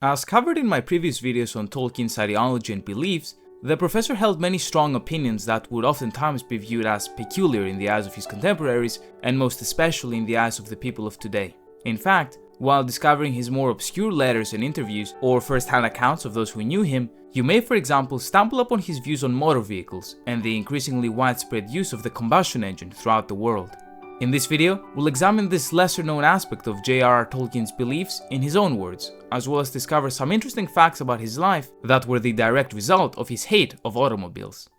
As covered in my previous videos on Tolkien's ideology and beliefs, the professor held many strong opinions that would oftentimes be viewed as peculiar in the eyes of his contemporaries, and most especially in the eyes of the people of today. In fact, while discovering his more obscure letters and interviews, or first-hand accounts of those who knew him, you may, for example, stumble upon his views on motor vehicles and the increasingly widespread use of the combustion engine throughout the world. In this video, we'll examine this lesser-known aspect of J.r.r. Tolkien's beliefs in his own words, as well as discover some interesting facts about his life that were the direct result of his hate of automobiles.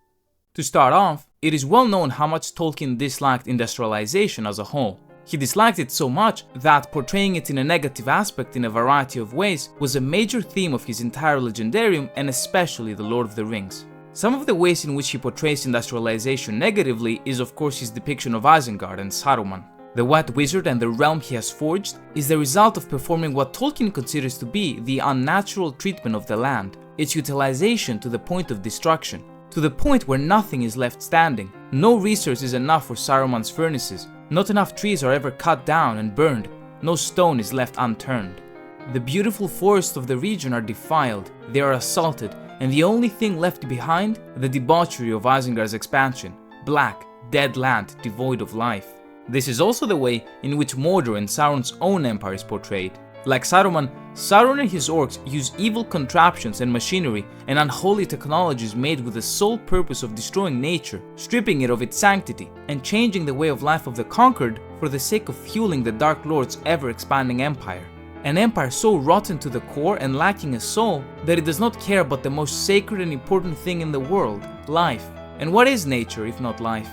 To start off, it is well known how much Tolkien disliked industrialization as a whole. He disliked it so much that portraying it in a negative aspect in a variety of ways was a major theme of his entire legendarium, and especially The Lord of the Rings. Some of the ways in which he portrays industrialization negatively is of course his depiction of Isengard and Saruman. The White Wizard and the realm he has forged is the result of performing what Tolkien considers to be the unnatural treatment of the land, its utilization to the point of destruction, to the point where nothing is left standing. No resource is enough for Saruman's furnaces, not enough trees are ever cut down and burned, no stone is left unturned. The beautiful forests of the region are defiled, they are assaulted, and the only thing left behind, the debauchery of Isengard's expansion, black, dead land devoid of life. This is also the way in which Mordor and Sauron's own empire is portrayed. Like Saruman, Sauron and his orcs use evil contraptions and machinery and unholy technologies made with the sole purpose of destroying nature, stripping it of its sanctity, and changing the way of life of the conquered for the sake of fueling the Dark Lord's ever-expanding empire. An empire so rotten to the core and lacking a soul that it does not care about the most sacred and important thing in the world, life. And what is nature if not life?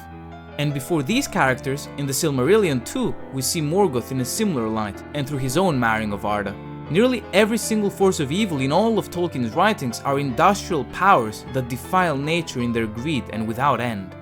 And before these characters, in the Silmarillion too, we see Morgoth in a similar light, and through his own marrying of Arda. Nearly every single force of evil in all of Tolkien's writings are industrial powers that defile nature in their greed and without end.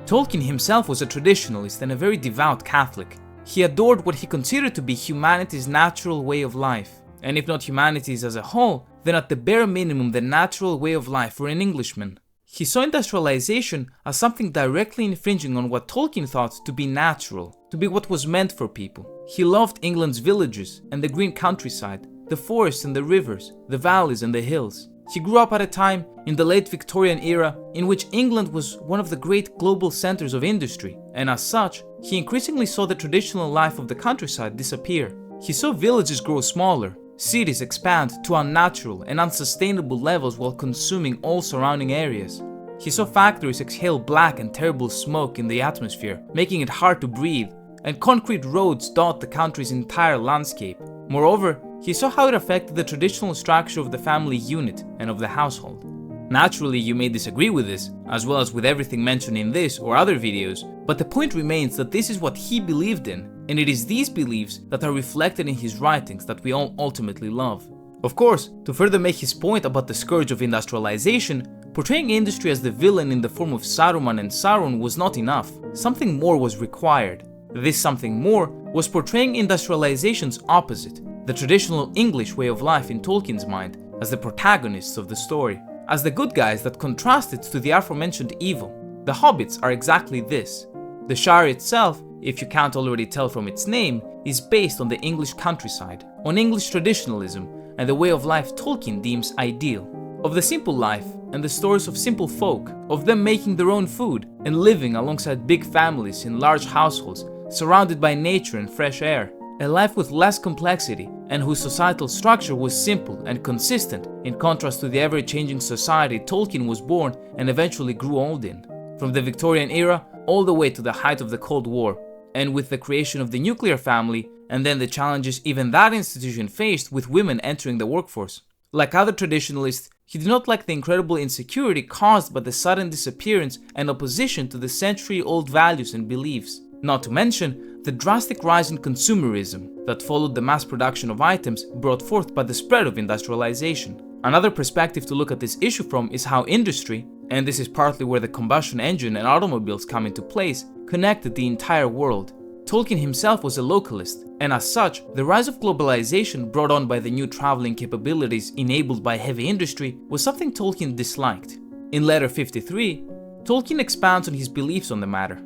Tolkien himself was a traditionalist and a very devout Catholic. He adored what he considered to be humanity's natural way of life, and if not humanity's as a whole, then at the bare minimum the natural way of life for an Englishman. He saw industrialization as something directly infringing on what Tolkien thought to be natural, to be what was meant for people. He loved England's villages and the green countryside, the forests and the rivers, the valleys and the hills. He grew up at a time in the late Victorian era in which England was one of the great global centers of industry, and as such, he increasingly saw the traditional life of the countryside disappear. He saw villages grow smaller, cities expand to unnatural and unsustainable levels while consuming all surrounding areas. He saw factories exhale black and terrible smoke in the atmosphere, making it hard to breathe, and concrete roads dot the country's entire landscape. Moreover, he saw how it affected the traditional structure of the family unit and of the household. Naturally, you may disagree with this, as well as with everything mentioned in this or other videos, but the point remains that this is what he believed in, and it is these beliefs that are reflected in his writings that we all ultimately love. Of course, to further make his point about the scourge of industrialization, portraying industry as the villain in the form of Saruman and Sauron was not enough. Something more was required. This something more was portraying industrialization's opposite, the traditional English way of life in Tolkien's mind, as the protagonists of the story, as the good guys that contrasted to the aforementioned evil. The hobbits are exactly this. The Shire itself, if you can't already tell from its name, is based on the English countryside, on English traditionalism, and the way of life Tolkien deems ideal. Of the simple life, and the stories of simple folk, of them making their own food, and living alongside big families in large households, surrounded by nature and fresh air. A life with less complexity, and whose societal structure was simple and consistent, in contrast to the ever-changing society Tolkien was born and eventually grew old in. From the Victorian era all the way to the height of the Cold War, and with the creation of the nuclear family, and then the challenges even that institution faced with women entering the workforce. Like other traditionalists, he did not like the incredible insecurity caused by the sudden disappearance and opposition to the century-old values and beliefs. Not to mention the drastic rise in consumerism that followed the mass production of items brought forth by the spread of industrialization. Another perspective to look at this issue from is how industry, and this is partly where the combustion engine and automobiles come into place, connected the entire world. Tolkien himself was a localist, and as such, the rise of globalization brought on by the new traveling capabilities enabled by heavy industry was something Tolkien disliked. In letter 53, Tolkien expounds on his beliefs on the matter.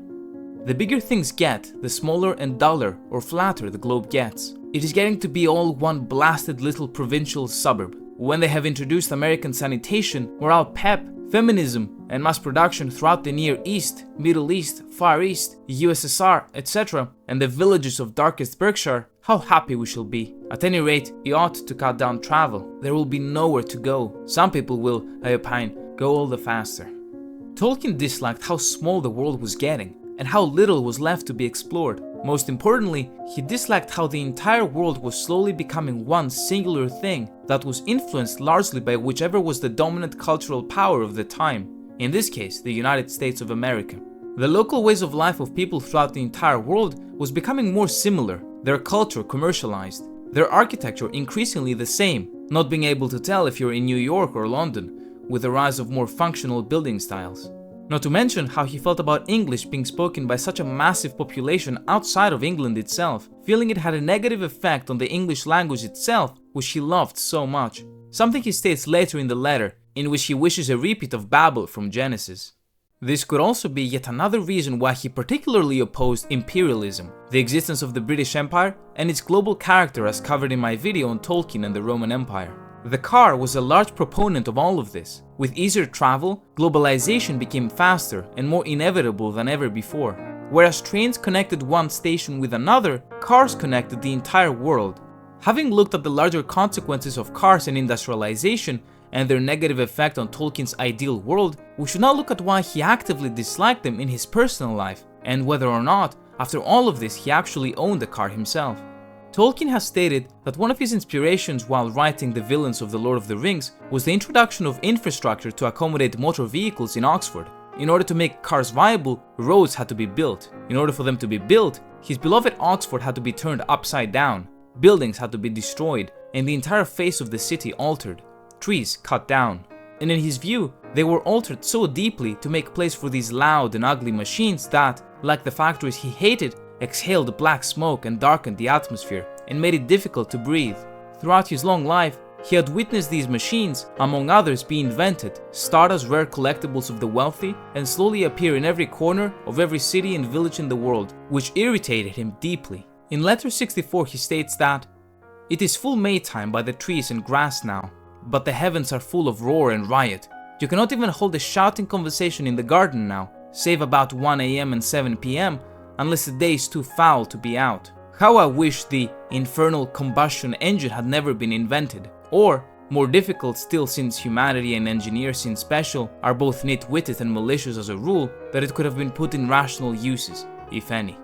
The bigger things get, the smaller and duller or flatter the globe gets. It is getting to be all one blasted little provincial suburb. when they have introduced American sanitation, morale pep, feminism, and mass production throughout the Near East, Middle East, Far East, USSR, etc., and the villages of darkest Berkshire, how happy we shall be. At any rate, he ought to cut down travel. There will be nowhere to go. Some people will, I opine, go all the faster. Tolkien disliked how small the world was getting, and how little was left to be explored. Most importantly, he disliked how the entire world was slowly becoming one singular thing that was influenced largely by whichever was the dominant cultural power of the time, in this case, the United States of America. The local ways of life of people throughout the entire world was becoming more similar, their culture commercialized, their architecture increasingly the same, not being able to tell if you're in New York or London, with the rise of more functional building styles. Not to mention how he felt about English being spoken by such a massive population outside of England itself, feeling it had a negative effect on the English language itself, which he loved so much. Something he states later in the letter, in which he wishes a repeat of Babel from Genesis. This could also be yet another reason why he particularly opposed imperialism, the existence of the British Empire, and its global character as covered in my video on Tolkien and the Roman Empire. The car was a large proponent of all of this. With easier travel, globalization became faster and more inevitable than ever before. Whereas trains connected one station with another, cars connected the entire world. Having looked at the larger consequences of cars and industrialization and their negative effect on Tolkien's ideal world, we should now look at why he actively disliked them in his personal life, and whether or not, after all of this, he actually owned a car himself. Tolkien has stated that one of his inspirations while writing the villains of The Lord of the Rings was the introduction of infrastructure to accommodate motor vehicles in Oxford. In order to make cars viable, roads had to be built. In order for them to be built, his beloved Oxford had to be turned upside down, buildings had to be destroyed, and the entire face of the city altered, trees cut down. And in his view, they were altered so deeply to make place for these loud and ugly machines that, like the factories he hated, exhaled black smoke and darkened the atmosphere and made it difficult to breathe. Throughout his long life, he had witnessed these machines, among others, be invented, start as rare collectibles of the wealthy, and slowly appear in every corner of every city and village in the world, which irritated him deeply. In letter 64 he states that, "It is full Maytime by the trees and grass now, but the heavens are full of roar and riot. You cannot even hold a shouting conversation in the garden now, save about 1 AM and 7 PM, unless the day is too foul to be out. How I wish the infernal combustion engine had never been invented, or, more difficult still since humanity and engineers in special are both nit-witted and malicious as a rule, that it could have been put in rational uses, if any."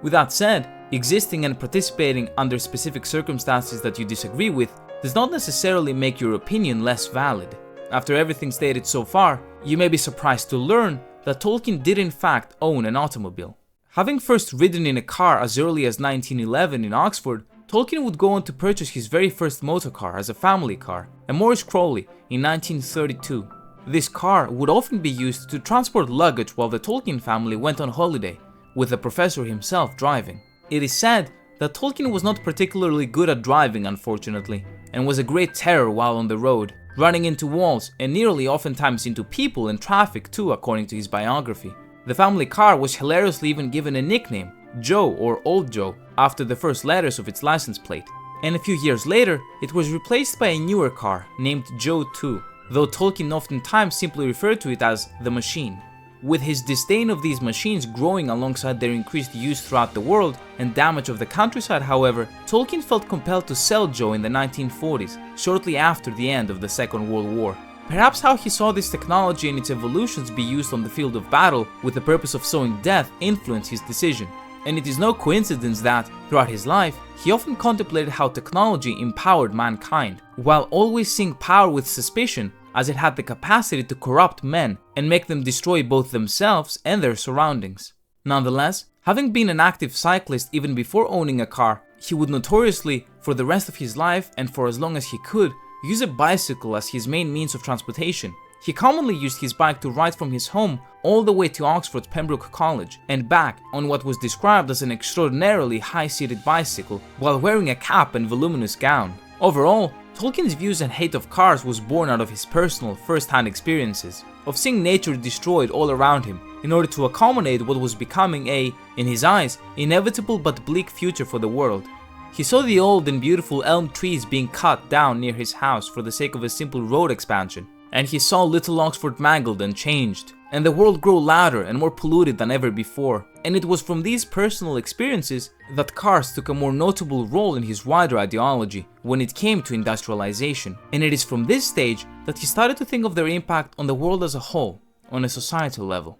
With that said, existing and participating under specific circumstances that you disagree with does not necessarily make your opinion less valid. After everything stated so far, you may be surprised to learn that Tolkien did in fact own an automobile. Having first ridden in a car as early as 1911 in Oxford, Tolkien would go on to purchase his very first motorcar as a family car, a Morris Crowley, in 1932. This car would often be used to transport luggage while the Tolkien family went on holiday, with the professor himself driving. It is said that Tolkien was not particularly good at driving, unfortunately, and was a great terror while on the road, running into walls and nearly oftentimes into people and traffic too, according to his biography. The family car was hilariously even given a nickname, Joe or Old Joe, after the first letters of its license plate. And a few years later, it was replaced by a newer car named Joe 2, though Tolkien oftentimes simply referred to it as the machine. With his disdain of these machines growing alongside their increased use throughout the world and damage of the countryside, however, Tolkien felt compelled to sell Joe in the 1940s, shortly after the end of the Second World War. Perhaps how he saw this technology and its evolutions be used on the field of battle with the purpose of sowing death influenced his decision. And it is no coincidence that, throughout his life, he often contemplated how technology empowered mankind, while always seeing power with suspicion, as it had the capacity to corrupt men and make them destroy both themselves and their surroundings. Nonetheless, having been an active cyclist even before owning a car, he would notoriously, for the rest of his life and for as long as he could, use a bicycle as his main means of transportation. He commonly used his bike to ride from his home all the way to Oxford's Pembroke College and back on what was described as an extraordinarily high-seated bicycle while wearing a cap and voluminous gown. Overall, Tolkien's views and hate of cars was born out of his personal, first-hand experiences, of seeing nature destroyed all around him in order to accommodate what was becoming a, in his eyes, inevitable but bleak future for the world. He saw the old and beautiful elm trees being cut down near his house for the sake of a simple road expansion, and he saw Little Oxford mangled and changed, and the world grow louder and more polluted than ever before. And it was from these personal experiences that cars took a more notable role in his wider ideology when it came to industrialization. And it is from this stage that he started to think of their impact on the world as a whole, on a societal level.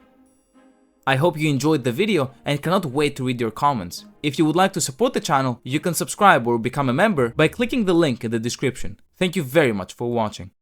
I hope you enjoyed the video and cannot wait to read your comments. If you would like to support the channel, you can subscribe or become a member by clicking the link in the description. Thank you very much for watching.